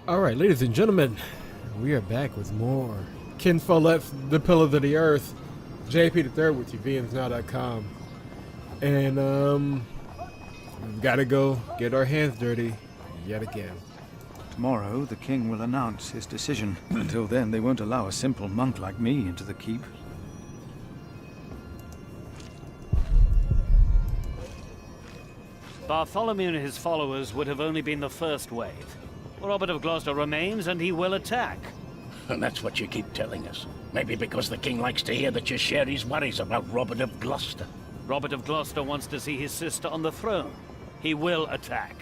Alright, ladies and gentlemen, we are back with more Ken Follett's The Pillars of the Earth. JP the Third with TVNsNow.com. And we've gotta go get our hands dirty yet again. Tomorrow the king will announce his decision. Until then, they won't allow a simple monk like me into the keep. Bartholomew and his followers would have only been the first wave. Robert of Gloucester remains, and he will attack. And that's what you keep telling us. Maybe because the king likes to hear that you share his worries about Robert of Gloucester. Robert of Gloucester wants to see his sister on the throne. He will attack.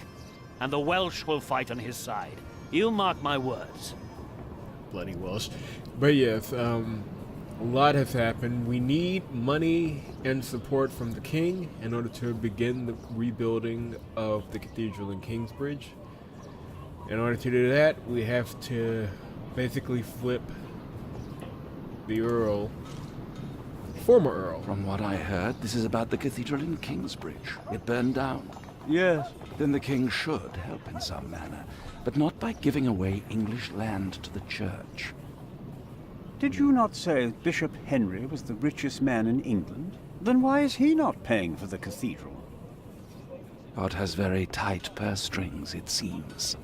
And the Welsh will fight on his side. You mark my words. Bloody Welsh. But yes, a lot has happened. We need money and support from the king in order to begin the rebuilding of the cathedral in Kingsbridge. In order to do that, we have to basically flip the Earl, former Earl. From what I heard, this is about the cathedral in Kingsbridge. It burned down. Yes. Then the king should help in some manner, but not by giving away English land to the church. Did you not say Bishop Henry was the richest man in England? Then why is he not paying for the cathedral? God has very tight purse strings, it seems.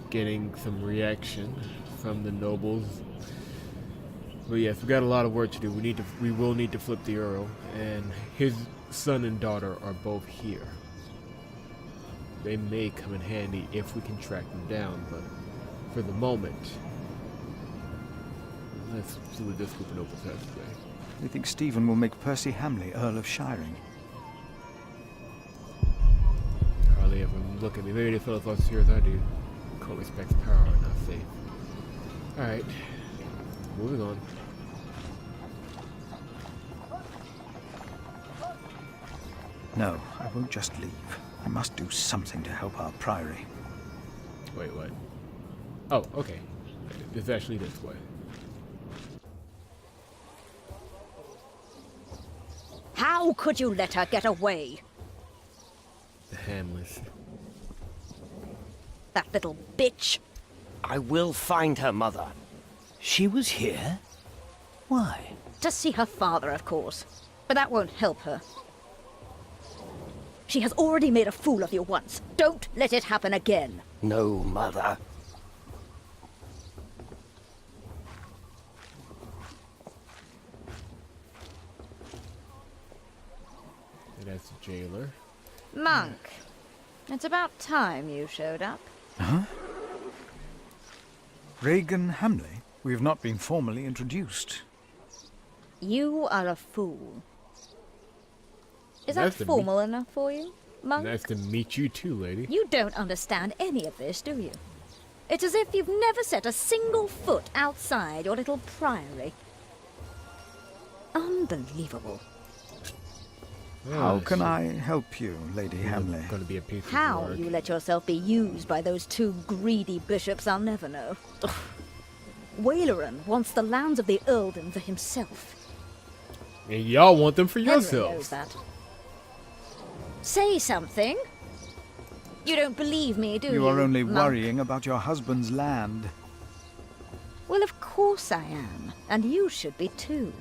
Getting some reaction from the nobles. But yes, we got a lot of work to do. We will need to flip the Earl, and his son and daughter are both here. They may come in handy if we can track them down, but for the moment, let's see what this group of nobles has to say. They think Stephen will make Percy Hamley Earl of Shiring. Hardly ever look at me. Maybe they feel as much here as I do. Court respects power, not faith. Alright. Moving on. No, I won't just leave. I must do something to help our priory. Wait, what? Oh, okay. It's actually this way. How could you let her get away? The Hamleys. That little bitch. I will find her, Mother. She was here? Why? To see her father, of course. But that won't help her. She has already made a fool of you once. Don't let it happen again. No, Mother. And that's the jailer. Monk, it's about time you showed up. Huh? Regan Hamley? We have not been formally introduced. You are a fool. Is that Nice to formal enough for you, Monk? Nice to meet you too, lady. You don't understand any of this, do you? It's as if you've never set a single foot outside your little priory. Unbelievable. How can I help you, Lady Hamley? Gonna be a piece of How work. you let yourself be used by those two greedy bishops, I'll never know. Ugh. Waleran wants the lands of the earldom for himself. And y'all want them for Everyone knows yourselves. that. Say something. You don't believe me, do you? You are only Monk? worrying about your husband's land. Well, of course I am, and you should be too.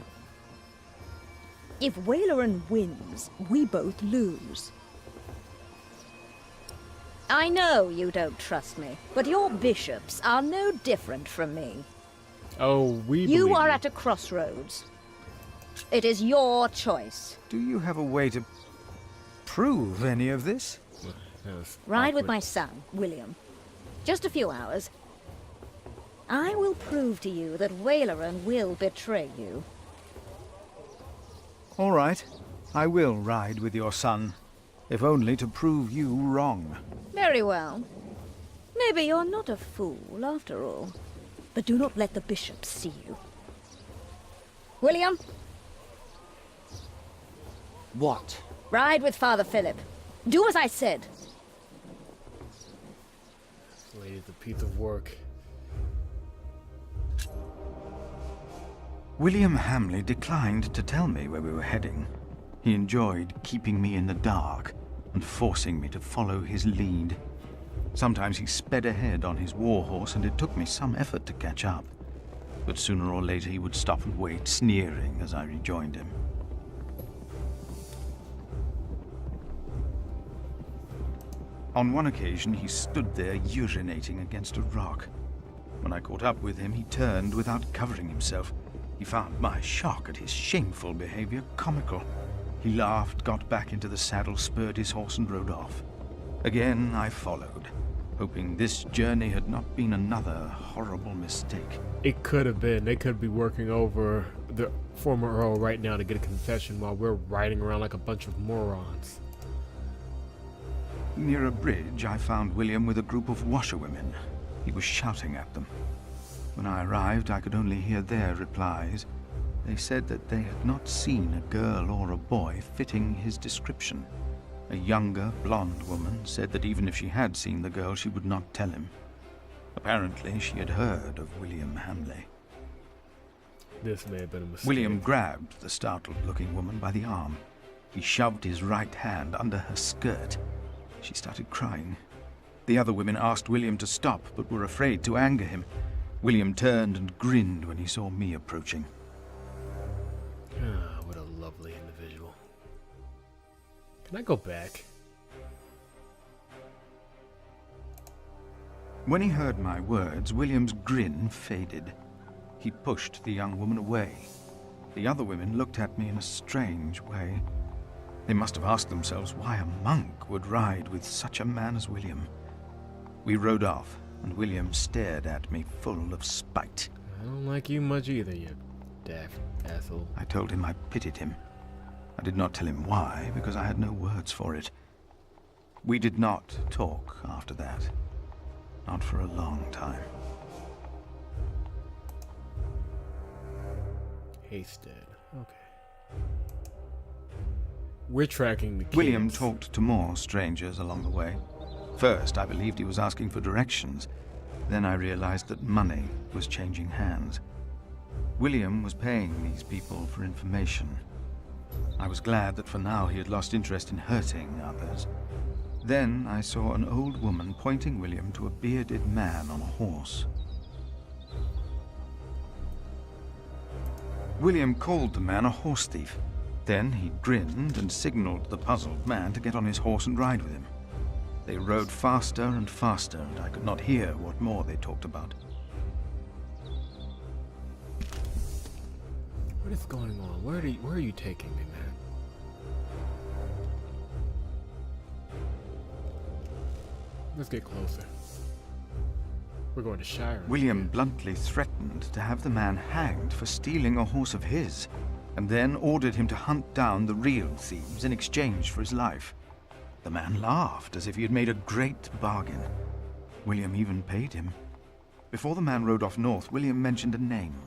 If Waleran wins, we both lose. I know you don't trust me, but your bishops are no different from me. Oh, we You believe are at a crossroads. It is your choice. Do you have a way to prove any of this? That was Ride with awkward. my son, William. Just a few hours. I will prove to you that Waleran will betray you. All right. I will ride with your son, if only to prove you wrong. Very well. Maybe you're not a fool, after all. But do not let the bishops see you. William, What? ride with Father Philip. Do as I said. This lady's a piece of work. William Hamley declined to tell me where we were heading. He enjoyed keeping me in the dark and forcing me to follow his lead. Sometimes he sped ahead on his war horse, and it took me some effort to catch up. But sooner or later he would stop and wait, sneering as I rejoined him. On one occasion, he stood there urinating against a rock. When I caught up with him, he turned without covering himself. He found my shock at his shameful behavior comical. He laughed, got back into the saddle, spurred his horse, and rode off. Again, I followed, hoping this journey had not been another horrible mistake. It could have been. They could be working over the former Earl right now to get a confession while we're riding around like a bunch of morons. Near a bridge, I found William with a group of washerwomen. He was shouting at them. When I arrived, I could only hear their replies. They said that they had not seen a girl or a boy fitting his description. A younger, blonde woman said that even if she had seen the girl, she would not tell him. Apparently, she had heard of William Hamley. This may have been a mistake. William grabbed the startled-looking woman by the arm. He shoved his right hand under her skirt. She started crying. The other women asked William to stop, but were afraid to anger him. William turned and grinned when he saw me approaching. Ah, what a lovely individual. Can I go back? When he heard my words, William's grin faded. He pushed the young woman away. The other women looked at me in a strange way. They must have asked themselves why a monk would ride with such a man as William. We rode off, and William stared at me full of spite. I don't like you much either, you daft asshole. I told him I pitied him. I did not tell him why, because I had no words for it. We did not talk after that. Not for a long time. Hasted. Okay. We're tracking the kids. William talked to more strangers along the way. First, I believed he was asking for directions. Then I realized that money was changing hands. William was paying these people for information. I was glad that for now he had lost interest in hurting others. Then I saw an old woman pointing William to a bearded man on a horse. William called the man a horse thief. Then he grinned and signaled the puzzled man to get on his horse and ride with him. They rode faster and faster, and I could not hear what more they talked about. What is going on? Where are you taking me, man? Let's get closer. We're going to Shire. William bluntly threatened to have the man hanged for stealing a horse of his, and then ordered him to hunt down the real thieves in exchange for his life. The man laughed as if he had made a great bargain. William even paid him. Before the man rode off north, William mentioned a name.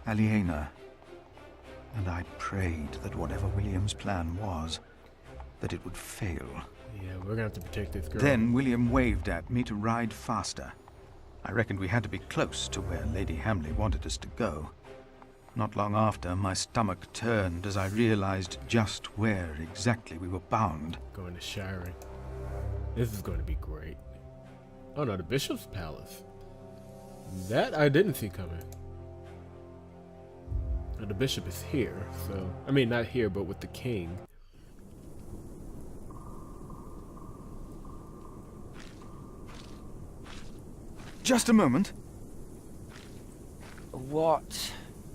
Aliena. And I prayed that whatever William's plan was, that it would fail. Yeah, we're gonna have to protect this girl. Then William waved at me to ride faster. I reckoned we had to be close to where Lady Hamley wanted us to go. Not long after, my stomach turned as I realized just where exactly we were bound. Going to Shire. This is going to be great. Oh no, the Bishop's Palace. That I didn't see coming. And the Bishop is here, so... I mean, not here, but with the King. Just a moment. What?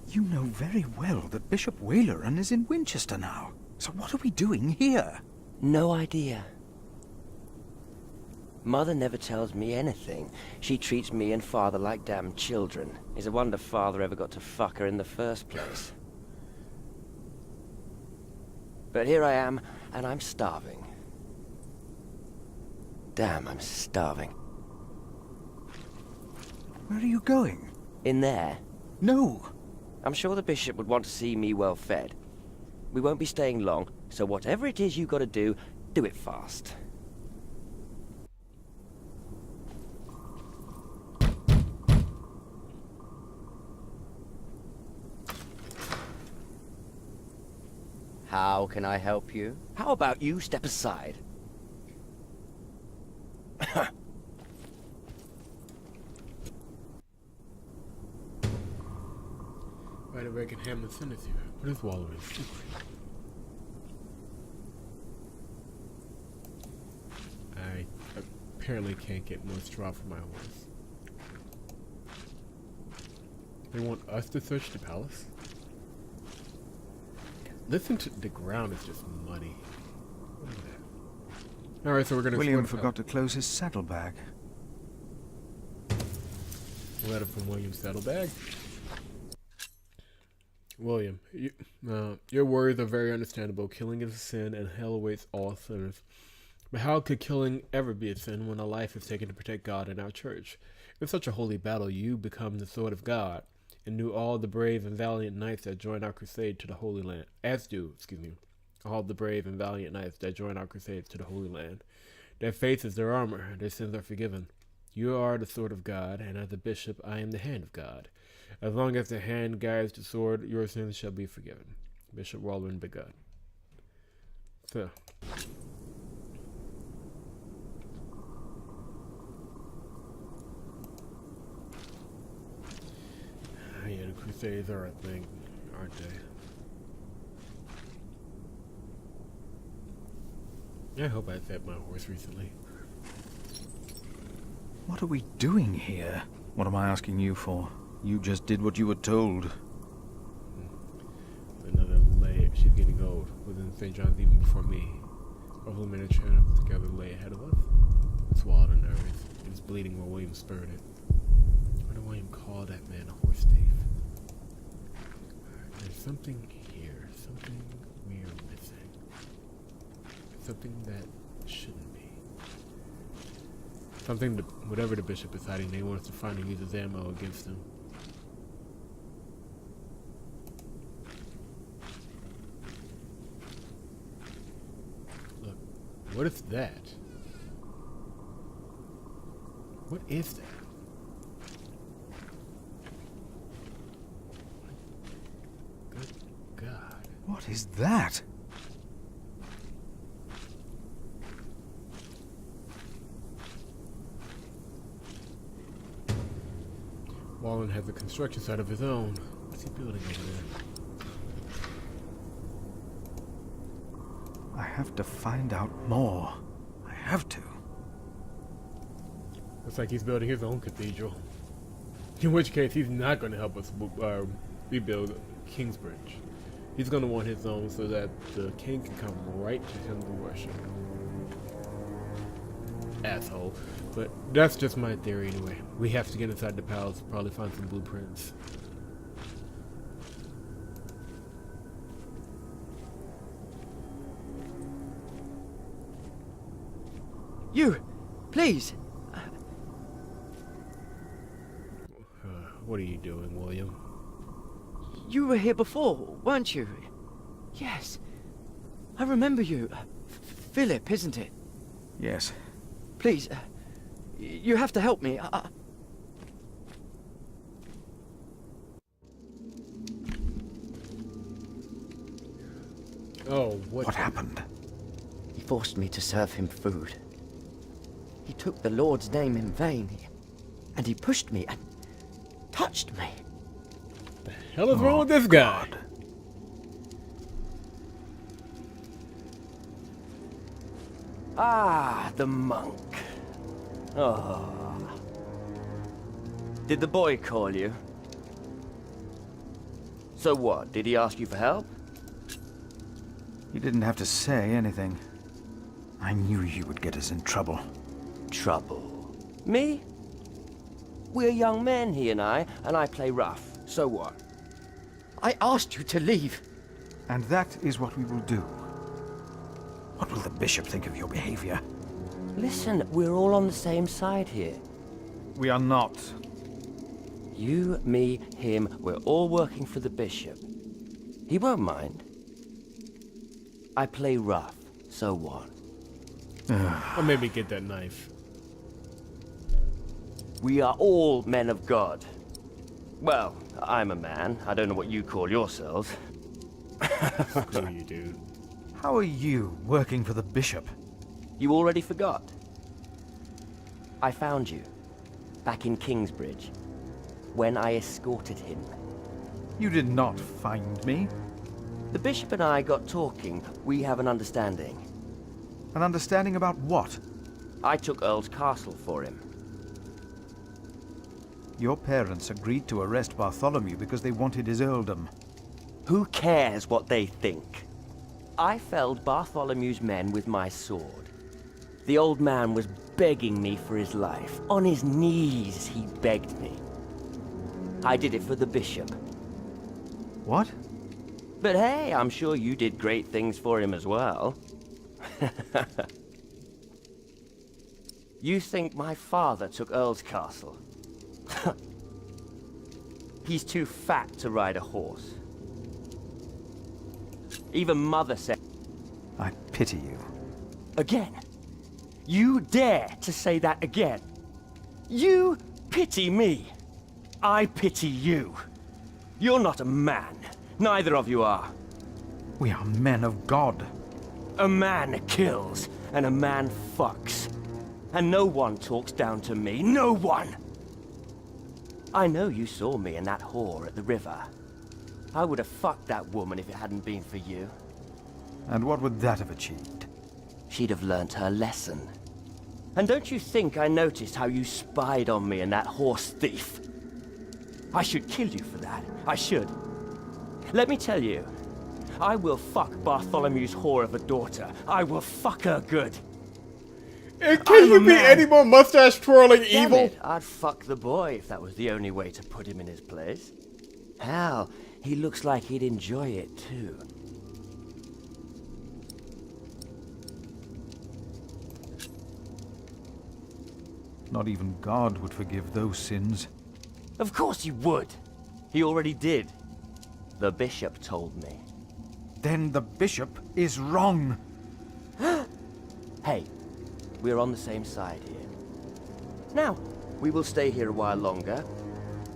You know very well that Bishop Waleran is in Winchester now. So what are we doing here? No idea. Mother never tells me anything. She treats me and Father like damn children. It's a wonder Father ever got to fuck her in the first place. But here I am, and I'm starving. Damn, I'm starving. Where are you going? In there. No! I'm sure the Bishop would want to see me well fed. We won't be staying long, so whatever it is you gotta do it fast. How can I help you? How about you step aside? Right away, I can Hamlet send it to you. What is Waller's secret? I apparently can't get more straw for my horse. They want us to search the palace? Listen to the ground is just muddy. Alright, so we're gonna William forgot to close his saddlebag. Letter from William's saddlebag. William, your worries are very understandable. Killing is a sin, and hell awaits all sinners. But how could killing ever be a sin when a life is taken to protect God and our church? In such a holy battle, you become the sword of God, and do all the brave and valiant knights that join our crusade to the Holy Land. All the brave and valiant knights that join our crusades to the Holy Land. Their faith is their armor, their sins are forgiven. You are the sword of God, and as a bishop, I am the hand of God. As long as the hand guides the sword, your sins shall be forgiven. Bishop Walwyn Begod. So. Yeah, the Crusades are a thing, aren't they? I hope I fed my horse recently. What are we doing here? What am I asking you for? You just did what you were told. Another lay. She's getting old. Within St. John's even before me. Our whole men are trying to together lay ahead of us. Swallowed and nervous. It was bleeding while William spurred it. Why did William call that man a horse thief? There's something here. Something we are missing. Something that shouldn't be. Something that, whatever the bishop is hiding, they want us to find and use as ammo against him. Look, what is that? What is that? Good God. What is that? Wallen has a construction site of his own. What's he building over there? I have to find out more. I have to. Looks like he's building his own cathedral. In which case, he's not going to help us rebuild Kingsbridge. He's going to want his own so that the king can come right to him to worship. Asshole. But that's just my theory anyway. We have to get inside the palace, probably find some blueprints. You! Please! What are you doing, William? You were here before, weren't you? Yes. I remember you. Philip, isn't it? Yes. Please, you have to help me. Oh, What happened? He forced me to serve him food. He took the Lord's name in vain. And he pushed me and touched me. The hell is wrong with this guy? God. Ah, the monk. Oh. Did the boy call you? So what? Did he ask you for help? He didn't have to say anything. I knew you would get us in trouble. Trouble? Me? We're young men, he and I play rough. So what? I asked you to leave. And that is what we will do. What will the bishop think of your behavior? Listen, we're all on the same side here. We are not. You, me, him, we're all working for the bishop. He won't mind. I play rough, so what? Or maybe get that knife. We are all men of God. Well, I'm a man. I don't know what you call yourselves. Screw you, dude. How are you working for the bishop? You already forgot? I found you, back in Kingsbridge, when I escorted him. You did not find me. The bishop and I got talking. We have an understanding. An understanding about what? I took Earl's castle for him. Your parents agreed to arrest Bartholomew because they wanted his earldom. Who cares what they think? I felled Bartholomew's men with my sword. The old man was begging me for his life. On his knees, he begged me. I did it for the bishop. What? But hey, I'm sure you did great things for him as well. You think my father took Earl's castle? He's too fat to ride a horse. Even Mother said... I pity you. Again? You dare to say that again? You pity me. I pity you. You're not a man. Neither of you are. We are men of God. A man kills, and a man fucks. And no one talks down to me. No one! I know you saw me and that whore at the river. I would have fucked that woman if it hadn't been for you. And what would that have achieved? She'd have learnt her lesson. And don't you think I noticed how you spied on me and that horse thief? I should kill you for that. I should. Let me tell you, I will fuck Bartholomew's whore of a daughter. I will fuck her good. And can you be man. any more mustache twirling Damn evil? it, I'd fuck the boy if that was the only way to put him in his place. Hell, he looks like he'd enjoy it too. Not even God would forgive those sins. Of course he would. He already did. The bishop told me. Then the bishop is wrong. Hey, we're on the same side here. Now, we will stay here a while longer,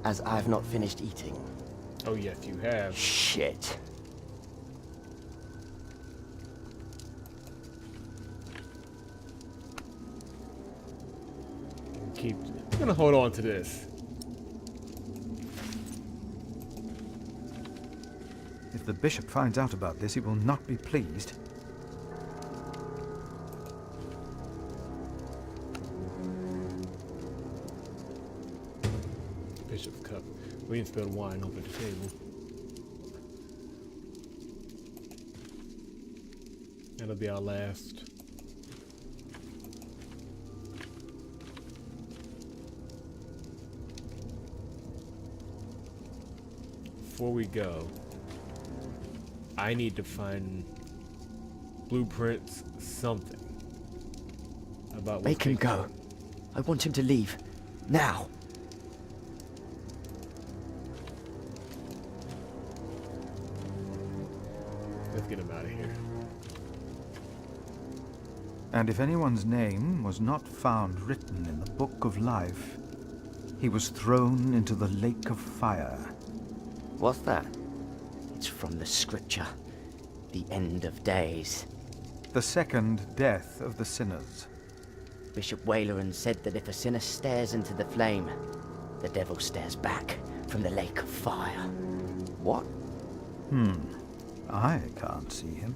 as I've not finished eating. Oh yes, you have. Shit. I'm gonna hold on to this. If the bishop finds out about this, he will not be pleased. Bishop's cup. We didn't spill wine over the table. That'll be our last. Before we go, I need to find blueprints, something about Make him go. I want him to leave. Now. Let's get him out of here. And if anyone's name was not found written in the Book of Life, he was thrown into the lake of fire. What's that? It's from the scripture. The end of days. The second death of the sinners. Bishop Waleran said that if a sinner stares into the flame, the devil stares back from the lake of fire. What? I can't see him.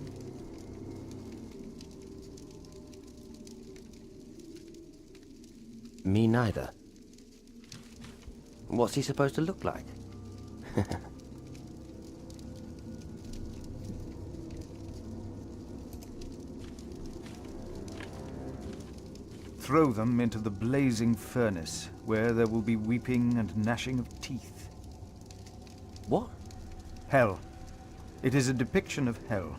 Me neither. What's he supposed to look like? Throw them into the blazing furnace, where there will be weeping and gnashing of teeth. What? Hell. It is a depiction of hell.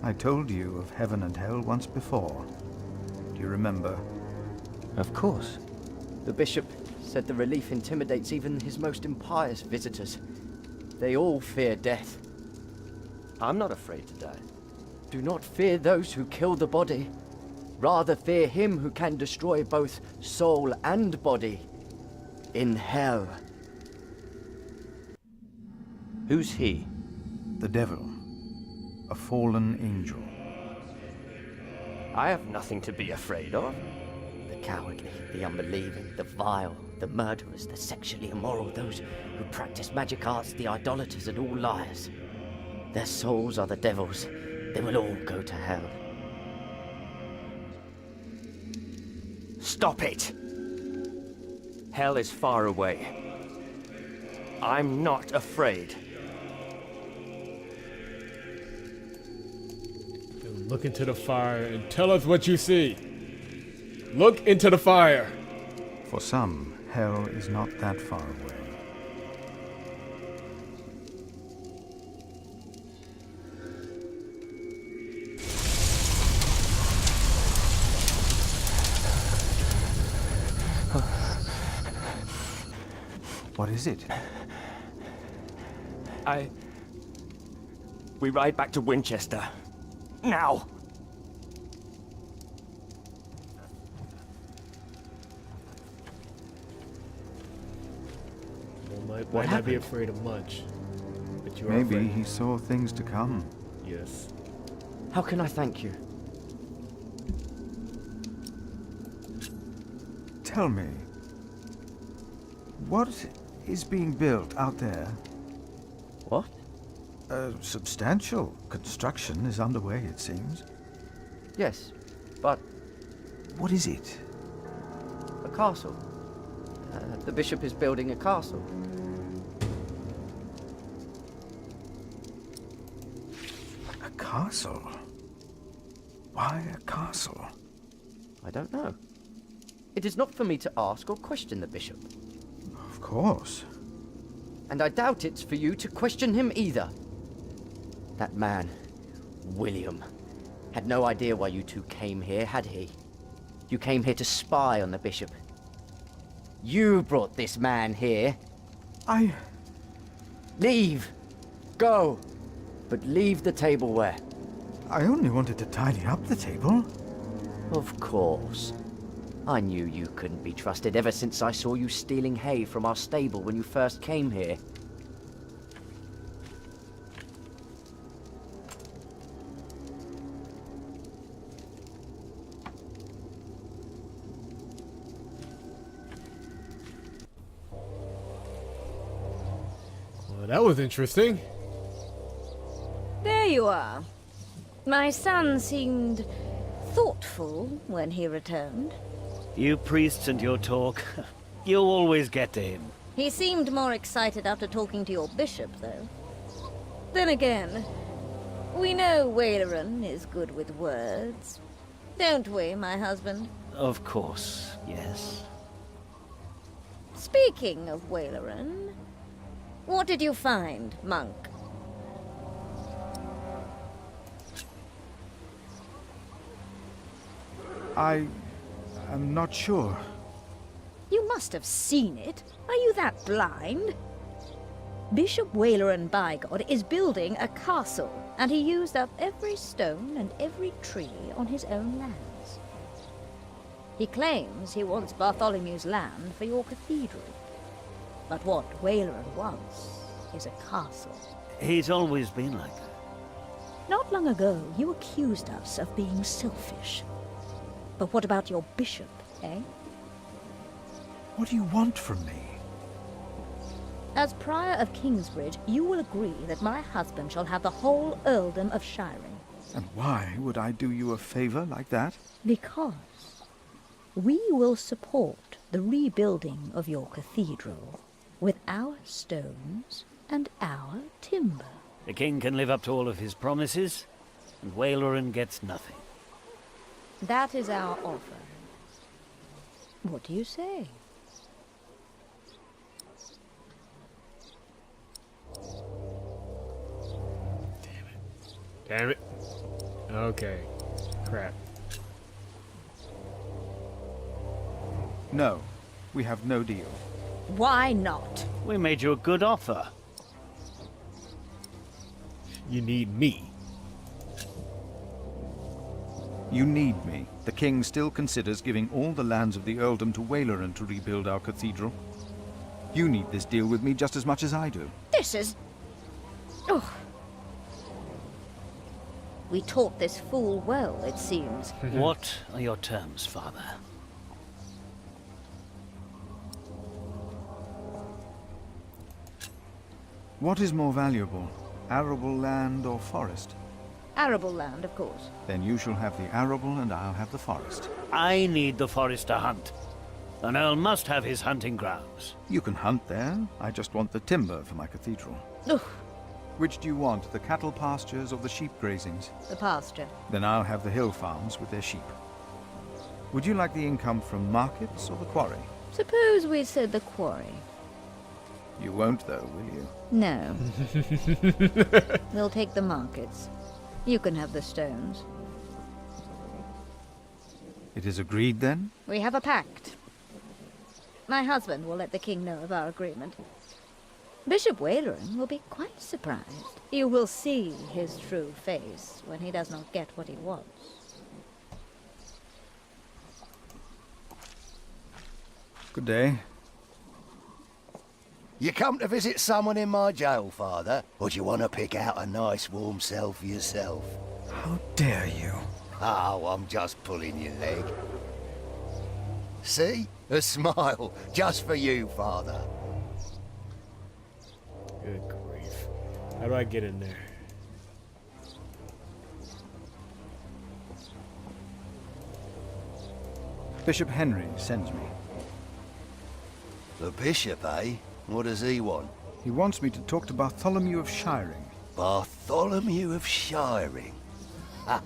I told you of heaven and hell once before. Do you remember? Of course. The bishop said the relief intimidates even his most impious visitors. They all fear death. I'm not afraid to die. Do not fear those who kill the body. Rather fear him who can destroy both soul and body. In hell. Who's he? The devil. a fallen angel. I have nothing to be afraid of. The cowardly, the unbelieving, the vile, the murderers, the sexually immoral, those who practice magic arts, the idolaters, and all liars. Their souls are the devil's. They will all go to hell. Stop it! Hell is far away. I'm not afraid. Look into the fire and tell us what you see. Look into the fire. For some, hell is not that far away. What is it? We ride back to Winchester. Now! Might not be afraid of much, but you are Maybe afraid. he saw things to come. Yes. How can I thank you? Tell me, what is being built out there? What? A substantial construction is underway, it seems. Yes, but What is it? a castle. The bishop is building a castle. A castle? Why a castle? I don't know. It is not for me to ask or question the bishop. Of course. And I doubt it's for you to question him either. That man, William, had no idea why you two came here, had he? You came here to spy on the bishop. You brought this man here. Leave! Go! But leave the tableware. I only wanted to tidy up the table. Of course. I knew you couldn't be trusted ever since I saw you stealing hay from our stable when you first came here. Well, that was interesting. There you are. My son seemed thoughtful when he returned. You priests and your talk. You always get to him. He seemed more excited after talking to your bishop, though. Then again, we know Waleran is good with words. Don't we, my husband? Of course, yes. Speaking of Waleran, what did you find, monk? I am not sure. You must have seen it. Are you that blind? Bishop Waleran Bygod is building a castle, and he used up every stone and every tree on his own lands. He claims he wants Bartholomew's land for your cathedral. But what Waleran wants is a castle. He's always been like that. Not long ago, you accused us of being selfish. But what about your bishop, eh? What do you want from me? As Prior of Kingsbridge, you will agree that my husband shall have the whole earldom of Shiring. And why would I do you a favor like that? Because we will support the rebuilding of your cathedral with our stones and our timber. The king can live up to all of his promises, and Waleran gets nothing. That is our offer. What do you say? Damn it. Okay. Crap. No, we have no deal. Why not? We made you a good offer. You need me. You need me. The king still considers giving all the lands of the earldom to Waleran to rebuild our cathedral. You need this deal with me just as much as I do. This is... Oh. We taught this fool well, it seems. What are your terms, Father? What is more valuable, arable land or forest? Arable land, of course. Then you shall have the arable and I'll have the forest. I need the forest to hunt. An earl must have his hunting grounds. You can hunt there. I just want the timber for my cathedral. Ugh, Which do you want, the cattle pastures or the sheep grazings? the pasture. Then I'll have the hill farms with their sheep. Would you like the income from markets or the quarry? Suppose we said the quarry. You won't though, will you? No. We'll take the markets. You can have the stones. It is agreed then? We have a pact. My husband will let the king know of our agreement. Bishop Waleran will be quite surprised. You will see his true face when he does not get what he wants. Good day. You come to visit someone in my jail, Father? Or do you want to pick out a nice warm cell for yourself? How dare you? Oh, I'm just pulling your leg. See? A smile. Just for you, Father. Good grief. How do I get in there? Bishop Henry sends me. The bishop, eh? What does he want? He wants me to talk to Bartholomew of Shiring. Bartholomew of Shiring? Ha!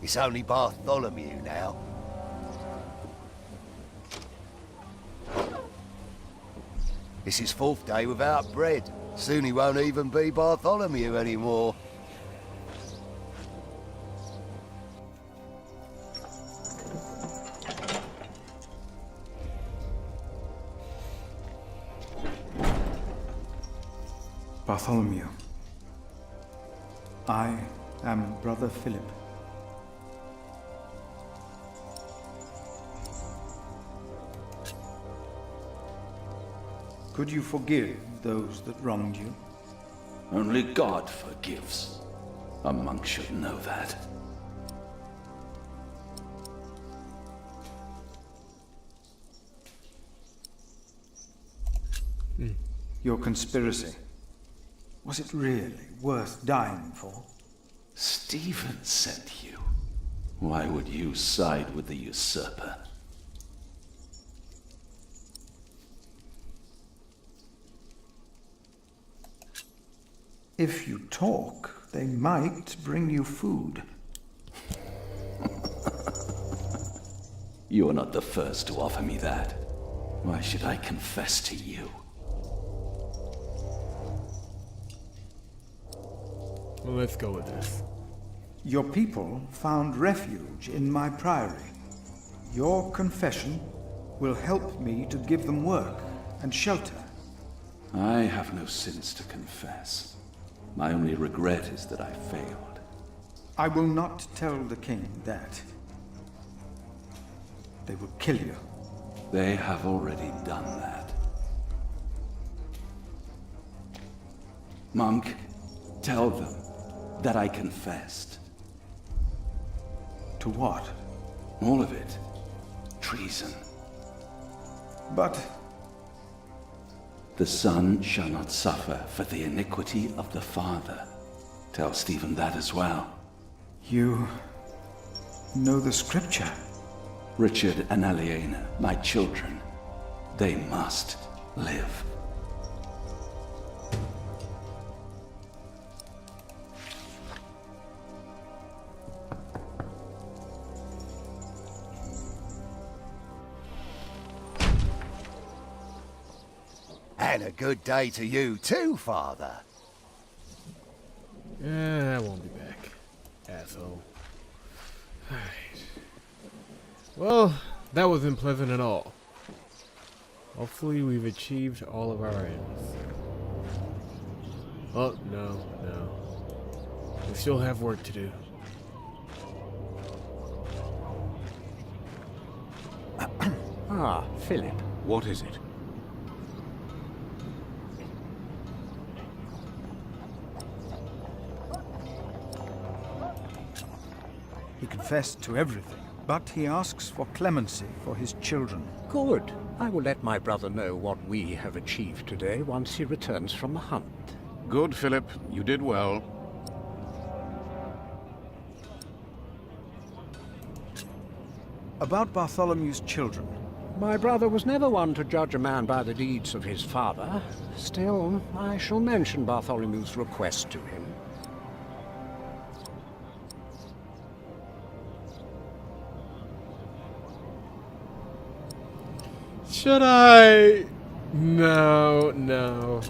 It's only Bartholomew now. It's his 4th day without bread. Soon he won't even be Bartholomew anymore. Bartholomew. I am Brother Philip. Could you forgive those that wronged you? Only God forgives. A monk should know that. Your conspiracy. Was it really worth dying for? Stephen sent you. Why would you side with the usurper? If you talk, they might bring you food. You are not the first to offer me that. Why should I confess to you? Well, let's go with this. Your people found refuge in my priory. Your confession will help me to give them work and shelter. I have no sins to confess. My only regret is that I failed. I will not tell the king that. They will kill you. They have already done that. Monk, tell them that I confessed. To what? All of it. Treason. But The son shall not suffer for the iniquity of the father. Tell Stephen that as well. you know the scripture. Richard and Aliena, my children, they must live. And a good day to you too, Father. I won't be back, asshole. Alright. Well, that wasn't pleasant at all. Hopefully we've achieved all of our ends. Oh, no. We still have work to do. Ah, Philip. What is it? He confessed to everything, but he asks for clemency for his children. Good. I will let my brother know what we have achieved today once he returns from the hunt. Good, Philip. You did well. About Bartholomew's children. My brother was never one to judge a man by the deeds of his father. Still, I shall mention Bartholomew's request to him. Should I? No.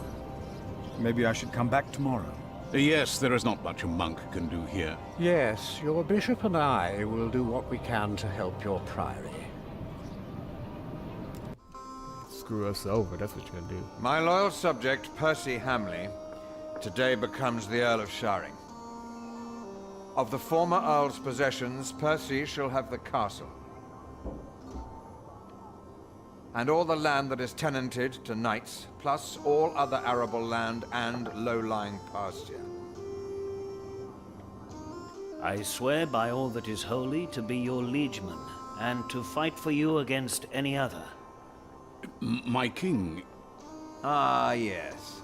Maybe I should come back tomorrow. Yes, there is not much a monk can do here. Yes, your bishop and I will do what we can to help your priory. Screw us over, that's what you're gonna do. My loyal subject, Percy Hamley, today becomes the Earl of Sharing. Of the former Earl's possessions, Percy shall have the castle. And all the land that is tenanted to knights, plus all other arable land and low-lying pasture. I swear by all that is holy to be your liegeman, and to fight for you against any other. My king... Ah, yes.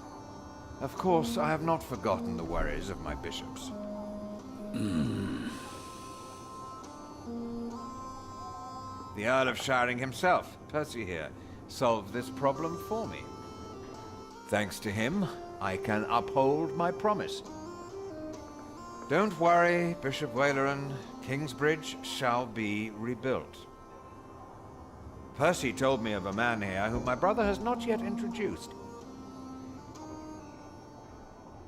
Of course, I have not forgotten the worries of my bishops. The Earl of Sharing himself, Percy here, solved this problem for me. Thanks to him, I can uphold my promise. Don't worry, Bishop Waleran. Kingsbridge shall be rebuilt. Percy told me of a man here whom my brother has not yet introduced.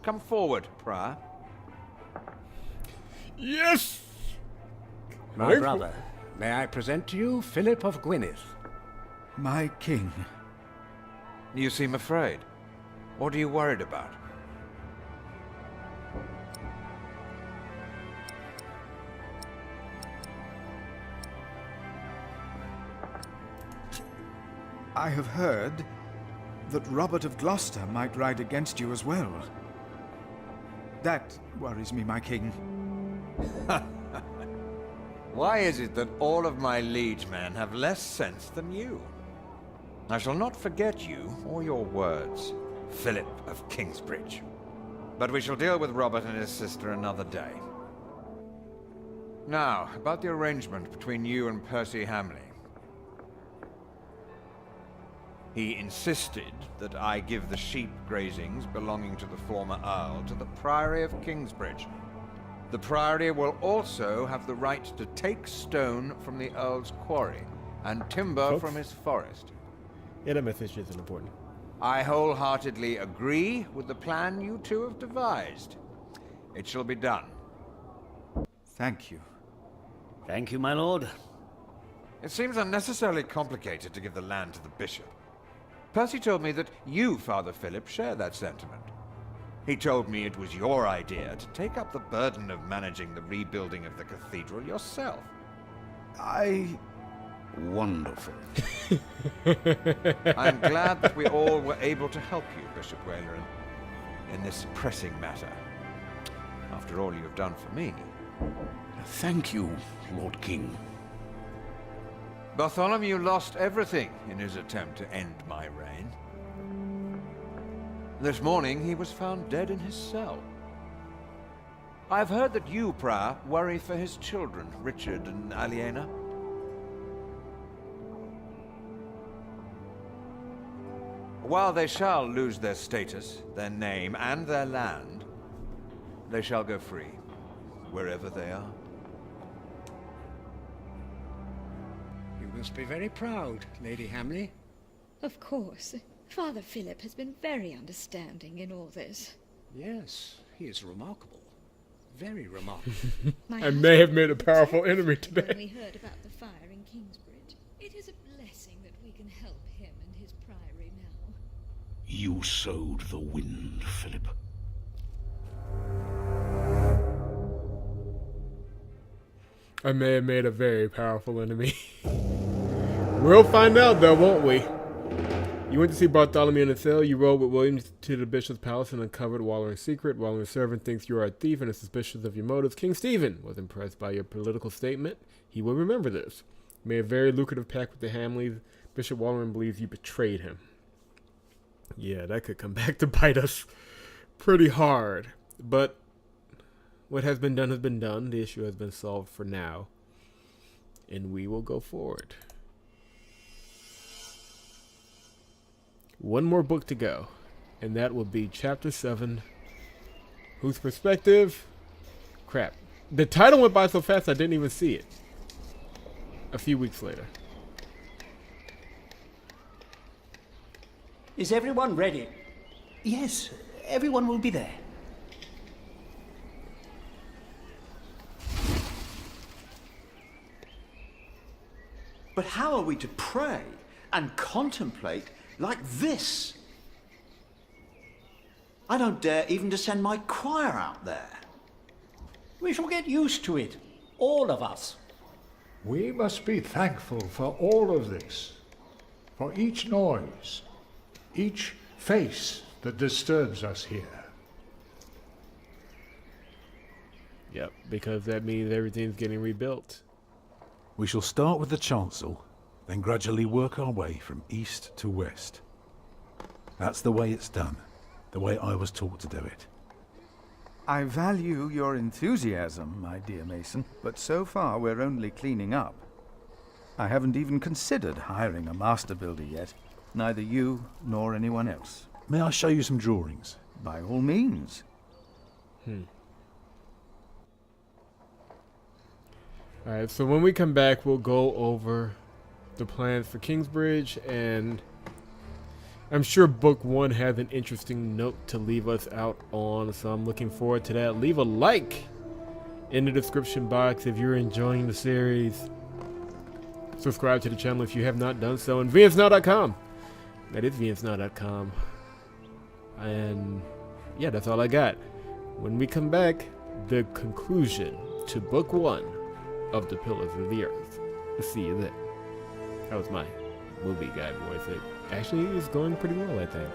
Come forward, Prior. Yes! My brother, may I present to you Philip of Gwynedd? My king. You seem afraid. What are you worried about? I have heard that Robert of Gloucester might ride against you as well. That worries me, my king. Why is it that all of my liegemen have less sense than you? I shall not forget you or your words, Philip of Kingsbridge. But we shall deal with Robert and his sister another day. Now, about the arrangement between you and Percy Hamley. He insisted that I give the sheep grazings belonging to the former Earl to the Priory of Kingsbridge. The Priory will also have the right to take stone from the Earl's quarry and timber from his forest. Yeah, that message isn't important. I wholeheartedly agree with the plan you two have devised. It shall be done. Thank you. Thank you, my lord. It seems unnecessarily complicated to give the land to the bishop. Percy told me that you, Father Philip, share that sentiment. He told me it was your idea to take up the burden of managing the rebuilding of the cathedral yourself. Wonderful. I'm glad that we all were able to help you, Bishop Waleran, in this pressing matter. After all you have done for me. Thank you, Lord King. Bartholomew lost everything in his attempt to end my reign. This morning he was found dead in his cell. I've heard that you, Prior, worry for his children, Richard and Aliena. While they shall lose their status, their name, and their land, they shall go free, wherever they are. You must be very proud, Lady Hamley. Of course. Father Philip has been very understanding in all this. Yes, he is remarkable. Very remarkable. I may have made a powerful enemy today. When we heard about the fire in Kingsbridge, it is a blessing that we can help him and his priory now. You sowed the wind, Philip. I may have made a very powerful enemy. We'll find out though, won't we? You went to see Bartholomew in the cell. You rode with William to the bishop's palace and uncovered Wallering's secret. Wallering's servant thinks you are a thief and is suspicious of your motives. King Stephen was impressed by your political statement. He will remember this. You made a very lucrative pact with the Hamleys. Bishop Wallering believes you betrayed him. Yeah, that could come back to bite us pretty hard. But what has been done has been done. The issue has been solved for now. And we will go forward. One more book to go, and that will be Chapter 7, Whose Perspective? Crap. The title went by so fast I didn't even see it. A few weeks later. Is everyone ready? Yes, everyone will be there. But how are we to pray and contemplate like this? I don't dare even to send my choir out there. We shall get used to it, all of us. We must be thankful for all of this, for each noise, each face that disturbs us here. Yep, because that means everything's getting rebuilt. We shall start with the chancel, then gradually work our way from east to west. That's the way it's done, the way I was taught to do it. I value your enthusiasm, my dear Mason, but so far we're only cleaning up. I haven't even considered hiring a master builder yet, neither you nor anyone else. May I show you some drawings? By all means. Alright, so when we come back, we'll go over the plans for Kingsbridge, and I'm sure book 1 has an interesting note to leave us out on, so I'm looking forward to that. Leave a like in the description box if you're enjoying the series. Subscribe to the channel if you have not done so, and vnsnow.com. That is vnsnow.com. And yeah, that's all I got. When we come back, the conclusion to book 1 of The Pillars of the Earth. See you then. That was my movie guy voice. It actually is going pretty well, I think.